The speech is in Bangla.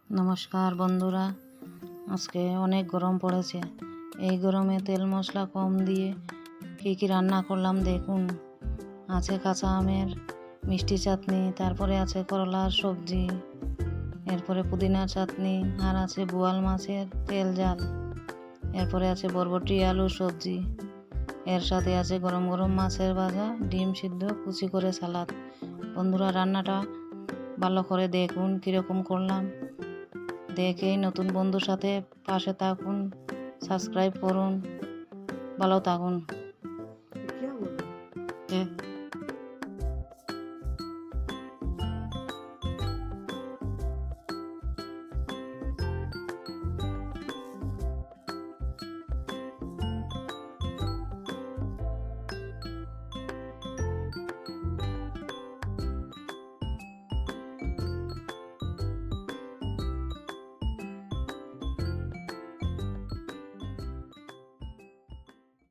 নমস্কার বন্ধুরা, আজকে অনেক গরম পড়েছে। এই গরমে তেল মশলা কম দিয়ে কী রান্না করলাম দেখুন। আছে কাঁচা আমের মিষ্টি চাটনি, তারপরে আছে করলার সবজি, এরপরে পুদিনার চাটনি, আর আছে বোয়াল মাছের তেল ঝাল, এরপরে আছে বরবটি আলুর সবজি, এর সাথে আছে গরম গরম মাছের ভাজা, ডিম সিদ্ধ, কুচি করে সালাদ। বন্ধুরা, রান্নাটা ভালো করে দেখুন কীরকম করলাম। দেখেই নতুন বন্ধুর সাথে পাশে থাকুন, সাবস্ক্রাইব করুন, ভালো থাকুন।